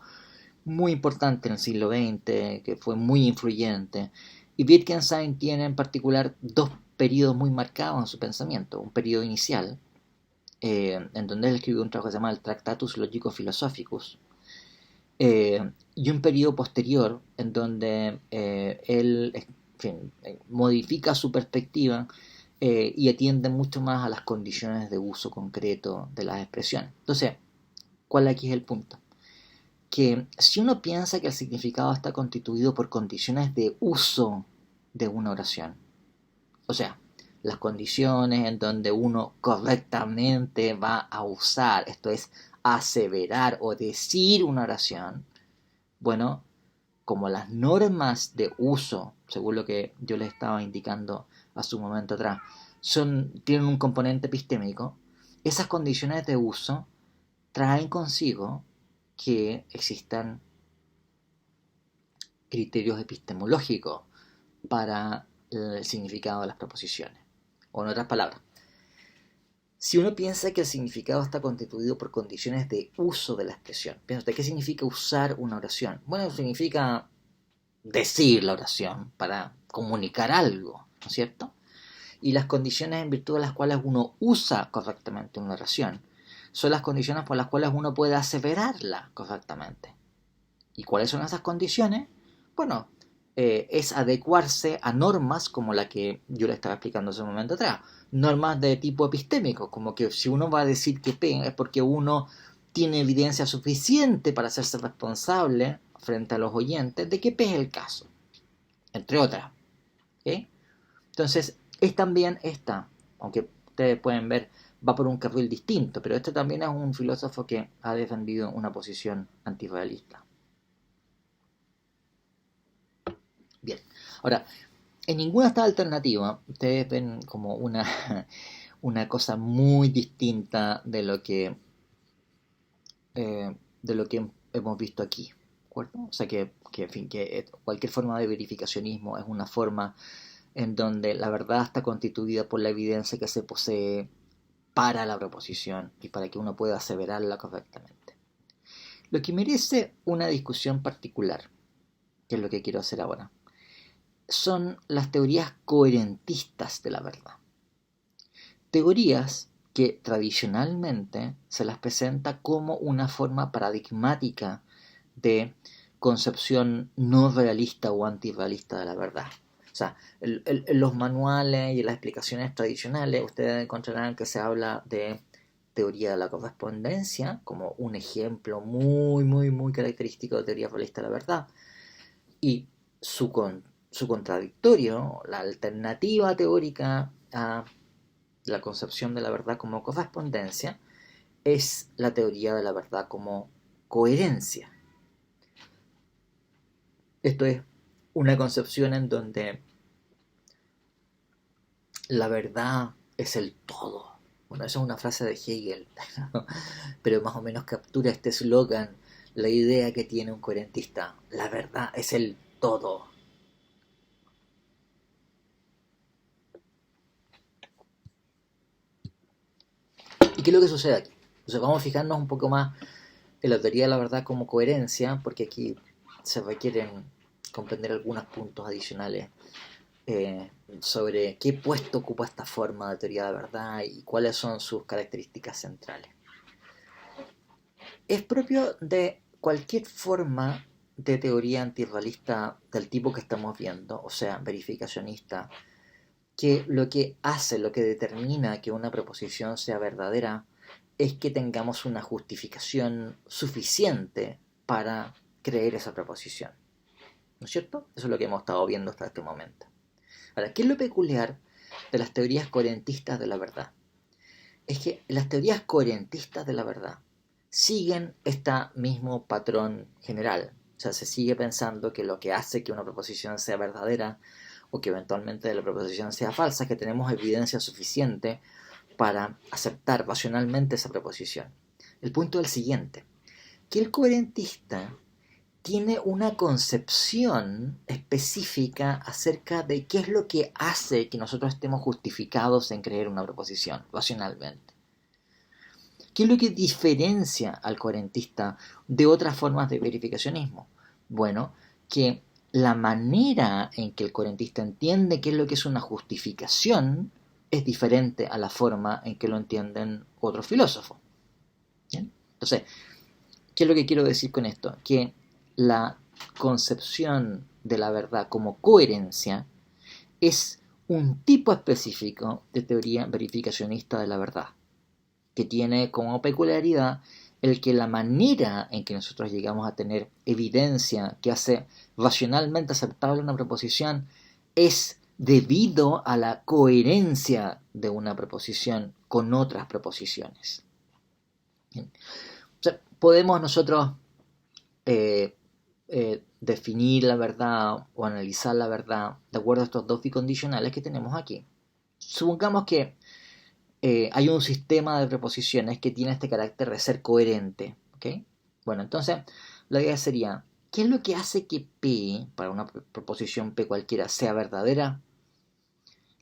muy importante en el siglo XX, que fue muy influyente. Y Wittgenstein tiene en particular dos periodos muy marcados en su pensamiento. Un periodo inicial, en donde él escribió un trabajo que se llama el Tractatus Logico-Philosophicus, y un periodo posterior en donde él en fin, modifica su perspectiva y atiende mucho más a las condiciones de uso concreto de las expresiones. Entonces, ¿cuál aquí es el punto? Que si uno piensa que el significado está constituido por condiciones de uso de una oración, o sea, las condiciones en donde uno correctamente va a usar, esto es, aseverar o decir una oración, bueno, como las normas de uso, según lo que yo les estaba indicando hace un momento atrás, tienen un componente epistémico, esas condiciones de uso traen consigo que existan criterios epistemológicos para el significado de las proposiciones. O en otras palabras, si uno piensa que el significado está constituido por condiciones de uso de la expresión, piensa, ¿qué significa usar una oración? Bueno, significa decir la oración para comunicar algo, ¿no es cierto? Y las condiciones en virtud de las cuales uno usa correctamente una oración son las condiciones por las cuales uno puede aseverarla correctamente. ¿Y cuáles son esas condiciones? Bueno, es adecuarse a normas como la que yo le estaba explicando hace un momento atrás. Normas de tipo epistémico, como que si uno va a decir que P es porque uno tiene evidencia suficiente para hacerse responsable frente a los oyentes de que P es el caso, entre otras. ¿Okay? Entonces, es también esta, aunque ustedes pueden ver, va por un carril distinto, pero este también es un filósofo que ha defendido una posición antirrealista. Bien, ahora, en ninguna esta alternativa ustedes ven como una cosa muy distinta de lo que hemos visto aquí, ¿de acuerdo? O sea en fin, que cualquier forma de verificacionismo es una forma en donde la verdad está constituida por la evidencia que se posee para la proposición y para que uno pueda aseverarla correctamente. Lo que merece una discusión particular, que es lo que quiero hacer ahora, son las teorías coherentistas de la verdad. Teorías que tradicionalmente se las presenta como una forma paradigmática de concepción no realista o antirrealista de la verdad. O sea, en los manuales y en las explicaciones tradicionales ustedes encontrarán que se habla de teoría de la correspondencia como un ejemplo muy característico de teoría realista de la verdad. Y su contradictorio, la alternativa teórica a la concepción de la verdad como correspondencia, es la teoría de la verdad como coherencia. Esto es una concepción en donde la verdad es el todo. Bueno, esa es una frase de Hegel, pero más o menos captura este eslogan, la idea que tiene un coherentista. La verdad es el todo. ¿Y qué es lo que sucede aquí? Entonces vamos a fijarnos un poco más en la teoría de la verdad como coherencia, porque aquí se requieren comprender algunos puntos adicionales sobre qué puesto ocupa esta forma de teoría de la verdad y cuáles son sus características centrales. Es propio de cualquier forma de teoría antirrealista del tipo que estamos viendo, o sea, verificacionista, que lo que hace, lo que determina que una proposición sea verdadera es que tengamos una justificación suficiente para creer esa proposición. ¿No es cierto? Eso es lo que hemos estado viendo hasta este momento. Ahora, ¿qué es lo peculiar de las teorías coherentistas de la verdad? Es que las teorías coherentistas de la verdad siguen este mismo patrón general. O sea, se sigue pensando que lo que hace que una proposición sea verdadera o que eventualmente la proposición sea falsa es que tenemos evidencia suficiente para aceptar racionalmente esa proposición. El punto es el siguiente, que el coherentista tiene una concepción específica acerca de qué es lo que hace que nosotros estemos justificados en creer una proposición racionalmente. ¿Qué es lo que diferencia al coherentista de otras formas de verificacionismo? Bueno, que la manera en que el coherentista entiende qué es lo que es una justificación es diferente a la forma en que lo entienden otros filósofos. ¿Bien? Entonces, ¿qué es lo que quiero decir con esto? Que la concepción de la verdad como coherencia es un tipo específico de teoría verificacionista de la verdad, que tiene como peculiaridad el que la manera en que nosotros llegamos a tener evidencia que hace racionalmente aceptable una proposición es debido a la coherencia de una proposición con otras proposiciones. Bien. O sea, podemos nosotros definir la verdad o analizar la verdad de acuerdo a estos dos bicondicionales que tenemos aquí. Supongamos que hay un sistema de preposiciones que tiene este carácter de ser coherente. ¿Okay? Bueno, entonces la idea sería, ¿qué es lo que hace que P, para una proposición P cualquiera, sea verdadera?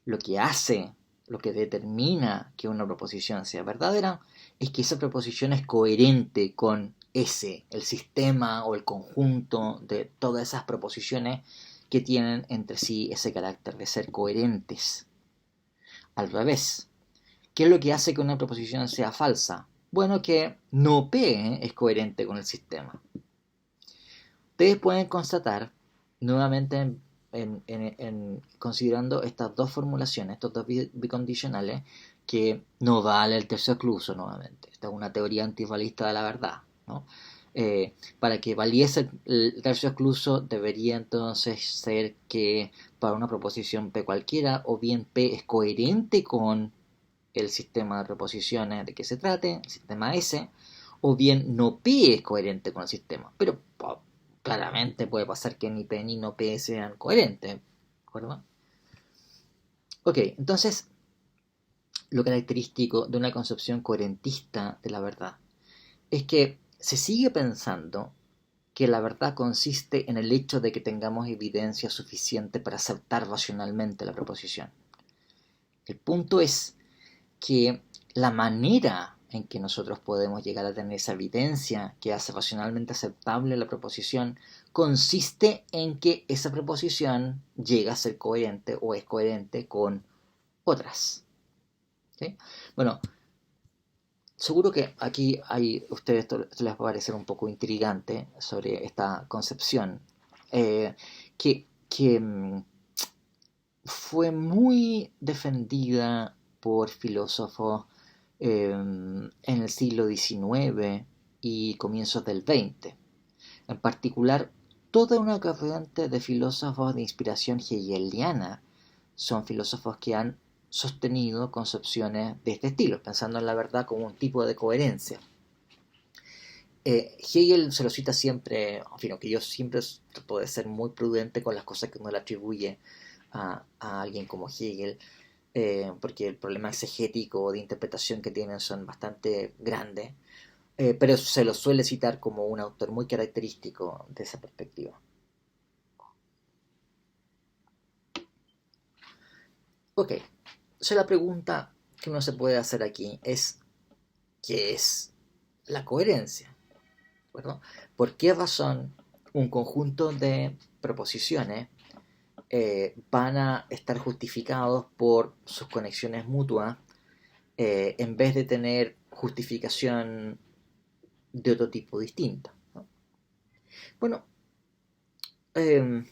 Lo que hace, lo que determina que una proposición sea verdadera, es que esa proposición es coherente con ese, el sistema o el conjunto de todas esas proposiciones que tienen entre sí ese carácter de ser coherentes. Al revés, ¿qué es lo que hace que una proposición sea falsa? Bueno, que no P es coherente con el sistema. Ustedes pueden constatar, nuevamente considerando estas dos formulaciones, estos dos bicondicionales, que no vale el tercio excluso nuevamente. Esta es una teoría antivalista de la verdad, ¿no? Para que valiese el tercio excluso debería entonces ser que para una proposición P cualquiera, o bien P es coherente con el sistema de proposiciones de que se trate, el sistema S, o bien no P es coherente con el sistema. Pero claramente puede pasar que ni P ni no P sean coherentes, ¿de acuerdo? Ok, entonces lo característico de una concepción coherentista de la verdad es que se sigue pensando que la verdad consiste en el hecho de que tengamos evidencia suficiente para aceptar racionalmente la proposición. El punto es que la manera en que nosotros podemos llegar a tener esa evidencia que hace racionalmente aceptable la proposición consiste en que esa proposición llega a ser coherente o es coherente con otras. ¿Sí? Bueno, seguro que aquí hay ustedes esto les va a parecer un poco intrigante sobre esta concepción que fue muy defendida por filósofos en el siglo XIX y comienzos del XX. En particular, toda una corriente de filósofos de inspiración hegeliana son filósofos que han sostenido concepciones de este estilo, pensando en la verdad como un tipo de coherencia. Hegel se lo cita siempre, en fin, aunque yo siempre trato de ser muy prudente con las cosas que uno le atribuye a alguien como Hegel, porque el problema exegético de interpretación que tienen son bastante grandes, pero se lo suele citar como un autor muy característico de esa perspectiva. Ok, entonces la pregunta que uno se puede hacer aquí es, ¿qué es la coherencia? ¿Verdad? ¿Por qué razón un conjunto de proposiciones van a estar justificados por sus conexiones mutuas en vez de tener justificación de otro tipo distinto? ¿No? Bueno, eh,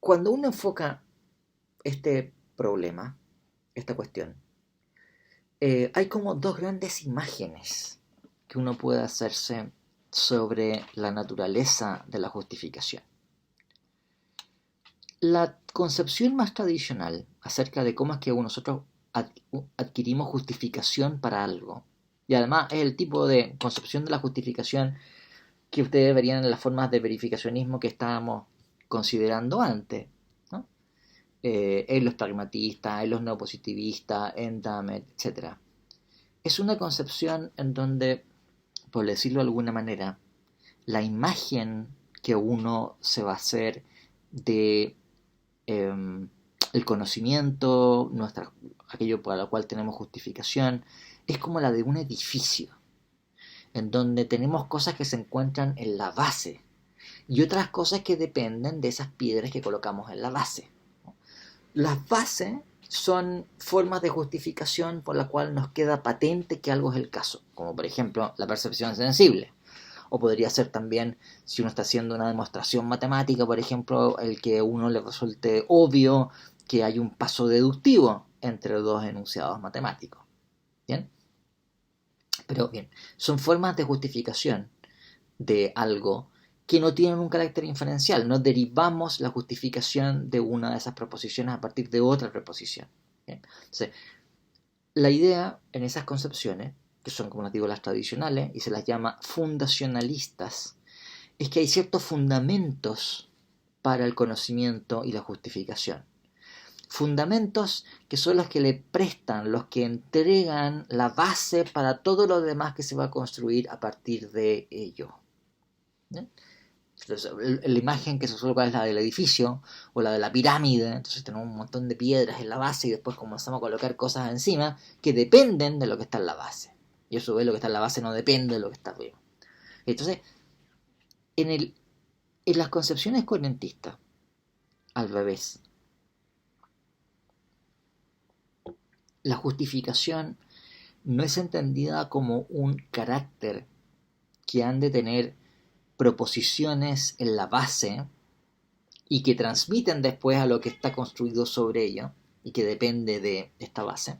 cuando uno enfoca este problema, esta cuestión, hay como dos grandes imágenes que uno puede hacerse sobre la naturaleza de la justificación. La concepción más tradicional acerca de cómo es que nosotros adquirimos justificación para algo, y además es el tipo de concepción de la justificación que ustedes verían en las formas de verificacionismo que estábamos considerando antes, ¿no? En los pragmatistas, en los neopositivistas, en Dummett, etc. Es una concepción en donde, por decirlo de alguna manera, la imagen que uno se va a hacer de el conocimiento, aquello para lo cual tenemos justificación, es como la de un edificio, en donde tenemos cosas que se encuentran en la base y otras cosas que dependen de esas piedras que colocamos en la base. Las bases son formas de justificación por la cual nos queda patente que algo es el caso, como por ejemplo la percepción sensible, O podría ser también, si uno está haciendo una demostración matemática, por ejemplo, el que a uno le resulte obvio que hay un paso deductivo entre dos enunciados matemáticos. ¿Bien? Pero bien, son formas de justificación de algo que no tienen un carácter inferencial. No derivamos la justificación de una de esas proposiciones a partir de otra proposición. ¿Bien? Entonces, la idea en esas concepciones, que son, como les digo, las tradicionales, y se las llama fundacionalistas, es que hay ciertos fundamentos para el conocimiento y la justificación. Fundamentos que son los que le prestan, los que entregan la base para todo lo demás que se va a construir a partir de ello. ¿Bien? Entonces, la imagen que se suele colocar es la del edificio o la de la pirámide. Entonces tenemos un montón de piedras en la base y después comenzamos a colocar cosas encima que dependen de lo que está en la base. Y eso ve, lo que está en la base no depende de lo que está arriba. Entonces, en las concepciones coherentistas, al revés, la justificación no es entendida como un carácter que han de tener proposiciones en la base y que transmiten después a lo que está construido sobre ello y que depende de esta base,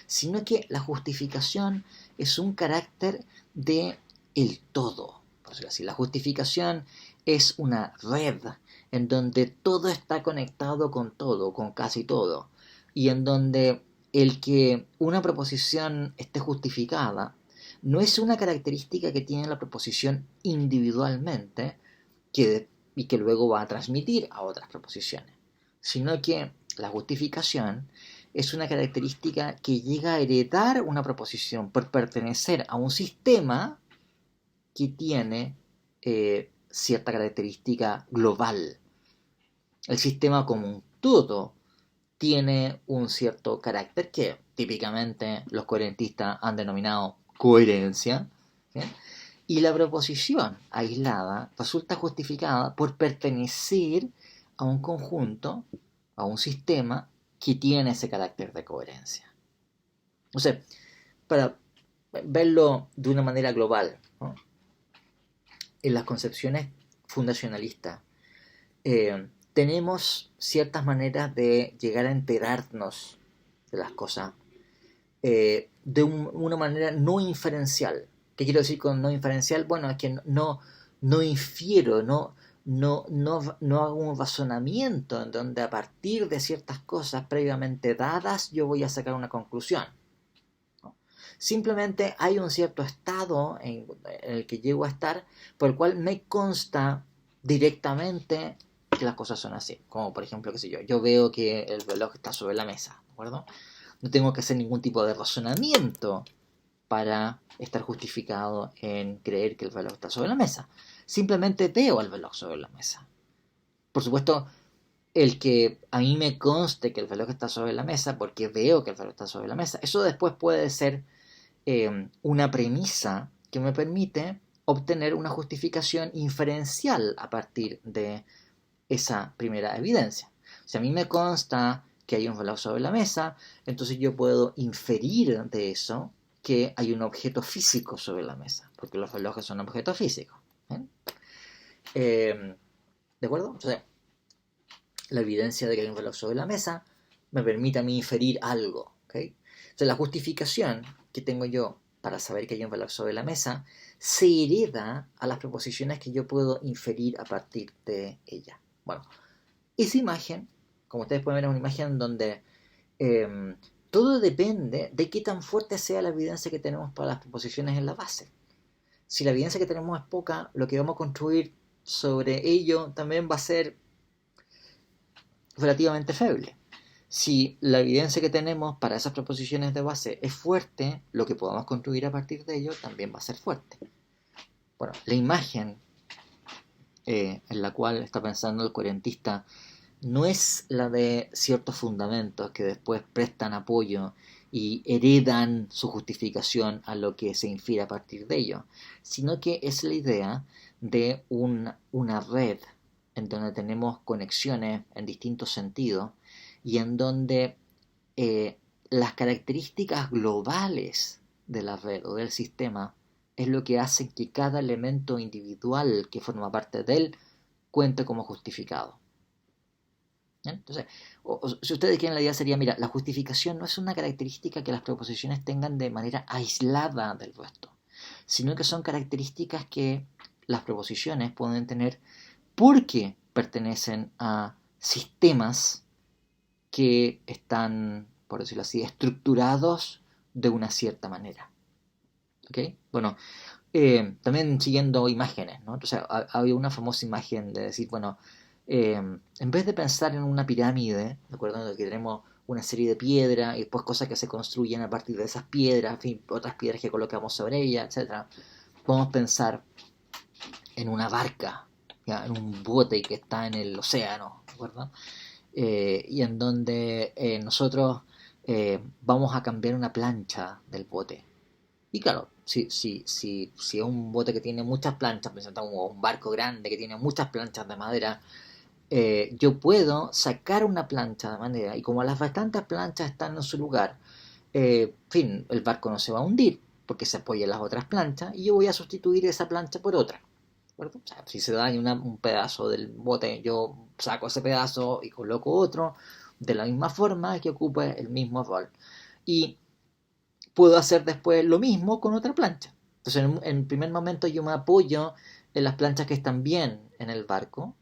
sino que la justificación es un carácter de el todo, por decirlo así. La justificación es una red en donde todo está conectado con todo, con casi todo, y en donde el que una proposición esté justificada no es una característica que tiene la proposición individualmente y que luego va a transmitir a otras proposiciones, sino que la justificación es una característica que llega a heredar una proposición por pertenecer a un sistema que tiene cierta característica global. El sistema como un todo tiene un cierto carácter que típicamente los coherentistas han denominado coherencia, ¿sí? Y la proposición aislada resulta justificada por pertenecer a un conjunto, a un sistema que tiene ese carácter de coherencia. O sea, para verlo de una manera global, ¿no? En las concepciones fundacionalistas tenemos ciertas maneras de llegar a enterarnos de las cosas de una manera no inferencial. ¿Qué quiero decir con no inferencial? Bueno, es que no infiero, no hago un razonamiento en donde a partir de ciertas cosas previamente dadas yo voy a sacar una conclusión. ¿No? Simplemente hay un cierto estado en el que llego a estar por el cual me consta directamente que las cosas son así. Como por ejemplo, qué sé yo veo que el reloj está sobre la mesa, ¿de acuerdo? No tengo que hacer ningún tipo de razonamiento para estar justificado en creer que el reloj está sobre la mesa. Simplemente veo el reloj sobre la mesa. Por supuesto, el que a mí me conste que el reloj está sobre la mesa porque veo que el reloj está sobre la mesa, eso después puede ser una premisa que me permite obtener una justificación inferencial a partir de esa primera evidencia. Si a mí me consta que hay un reloj sobre la mesa, entonces yo puedo inferir de eso que hay un objeto físico sobre la mesa, porque los relojes son objetos físicos. ¿De acuerdo? O sea, la evidencia de que hay un reloj sobre la mesa me permite a mí inferir algo. ¿Okay? Entonces, la justificación que tengo yo para saber que hay un reloj sobre la mesa se hereda a las proposiciones que yo puedo inferir a partir de ella. Bueno, esa imagen, como ustedes pueden ver, es una imagen donde todo depende de qué tan fuerte sea la evidencia que tenemos para las proposiciones en la base. Si la evidencia que tenemos es poca, lo que vamos a construir sobre ello también va a ser relativamente feble. Si la evidencia que tenemos para esas proposiciones de base es fuerte, lo que podamos construir a partir de ello también va a ser fuerte. Bueno, la imagen en la cual está pensando el coherentista no es la de ciertos fundamentos que después prestan apoyo y heredan su justificación a lo que se infiere a partir de ello, sino que es la idea de una red en donde tenemos conexiones en distintos sentidos y en donde las características globales de la red o del sistema es lo que hace que cada elemento individual que forma parte de él cuente como justificado. ¿Bien? Entonces, si ustedes quieren, la idea sería, mira, la justificación no es una característica que las proposiciones tengan de manera aislada del resto, sino que son características que las proposiciones pueden tener porque pertenecen a sistemas que están, por decirlo así, estructurados de una cierta manera. ¿Ok? Bueno, también siguiendo imágenes, ¿no? Entonces, había una famosa imagen de decir, bueno, en vez de pensar en una pirámide, ¿de acuerdo? En la que tenemos una serie de piedras y después cosas que se construyen a partir de esas piedras, en fin, otras piedras que colocamos sobre ellas, etcétera, podemos pensar en una barca, ¿ya? En un bote que está en el océano, ¿de acuerdo? Y en donde nosotros vamos a cambiar una plancha del bote. Y claro, si es un bote que tiene muchas planchas, presentamos un barco grande que tiene muchas planchas de madera, yo puedo sacar una plancha de madera y como las restantes planchas están en su lugar, en fin, el barco no se va a hundir porque se apoya en las otras planchas y yo voy a sustituir esa plancha por otra. O sea, si se daña un pedazo del bote, yo saco ese pedazo y coloco otro de la misma forma que ocupe el mismo rol. Y puedo hacer después lo mismo con otra plancha. Entonces, en primer momento yo me apoyo en las planchas que están bien en el barco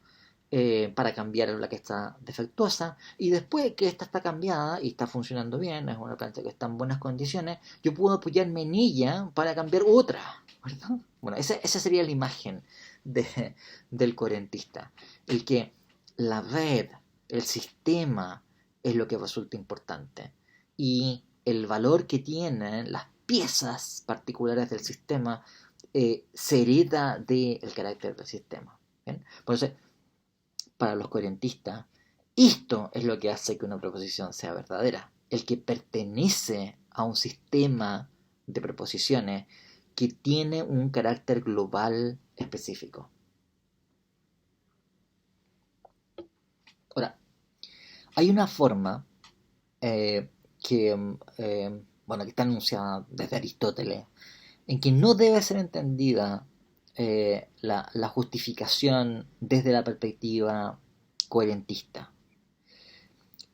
para cambiar la que está defectuosa y después que esta está cambiada y está funcionando bien, es una plancha que está en buenas condiciones, yo puedo apoyarme en ella para cambiar otra, ¿verdad? Bueno, esa sería la imagen del coherentista, el que la red, el sistema es lo que resulta importante y el valor que tienen las piezas particulares del sistema se hereda del carácter del sistema. ¿Bien? Por eso, para los coherentistas, esto es lo que hace que una proposición sea verdadera. El que pertenece a un sistema de proposiciones que tiene un carácter global específico. Ahora, hay una forma que, bueno, que está anunciada desde Aristóteles, en que no debe ser entendida la justificación desde la perspectiva coherentista.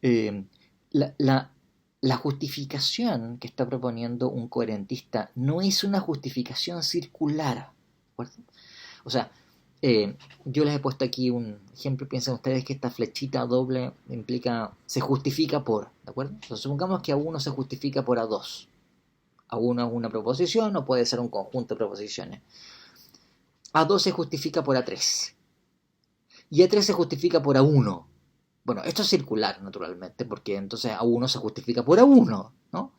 Eh, la, la, la justificación que está proponiendo un coherentista no es una justificación circular, ¿de acuerdo? O sea, yo les he puesto aquí un ejemplo. Piensen ustedes que esta flechita doble implica, se justifica por, ¿de acuerdo? Entonces, supongamos que A1 se justifica por A2. A1 es una proposición o puede ser un conjunto de proposiciones. A2 se justifica por A3. Y A3 se justifica por A1. Bueno, esto es circular, naturalmente, porque entonces A1 se justifica por A1, ¿no?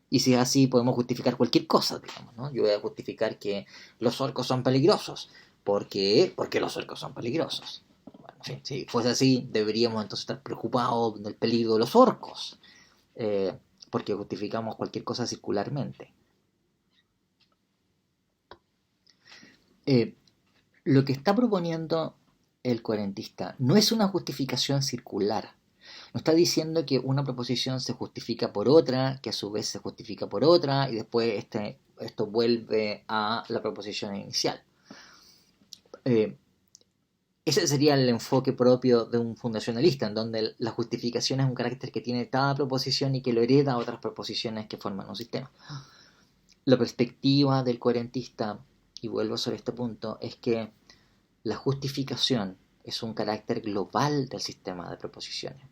Y si es así, podemos justificar cualquier cosa, digamos, ¿no? Yo voy a justificar que los orcos son peligrosos. ¿Por qué? Porque los orcos son peligrosos. Bueno, en fin, si fuese así, deberíamos entonces estar preocupados del peligro de los orcos. Porque justificamos cualquier cosa circularmente. Eh, lo que está proponiendo el coherentista no es una justificación circular. No está diciendo que una proposición se justifica por otra, que a su vez se justifica por otra, y después esto vuelve a la proposición inicial. Ese sería el enfoque propio de un fundacionalista, en donde la justificación es un carácter que tiene cada proposición y que lo hereda a otras proposiciones que forman un sistema. La perspectiva del coherentista, y vuelvo sobre este punto, es que la justificación es un carácter global del sistema de proposiciones,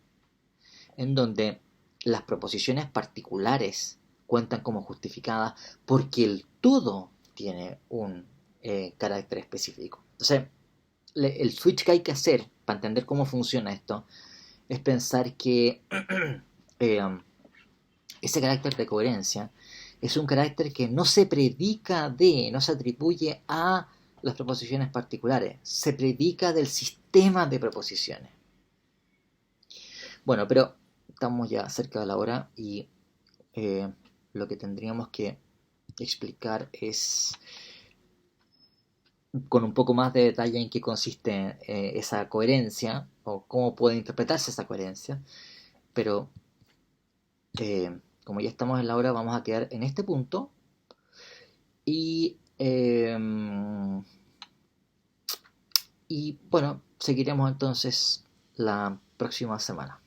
en donde las proposiciones particulares cuentan como justificadas porque el todo tiene un carácter específico. Entonces, el switch que hay que hacer para entender cómo funciona esto es pensar que eh, ese carácter de coherencia es un carácter que no se predica de, no se atribuye a las proposiciones particulares, se predica del sistema de proposiciones. Bueno, pero estamos ya cerca de la hora y lo que tendríamos que explicar es con un poco más de detalle en qué consiste esa coherencia o cómo puede interpretarse esa coherencia, pero como ya estamos en la hora vamos a quedar en este punto y Em, y bueno, seguiremos entonces la próxima semana.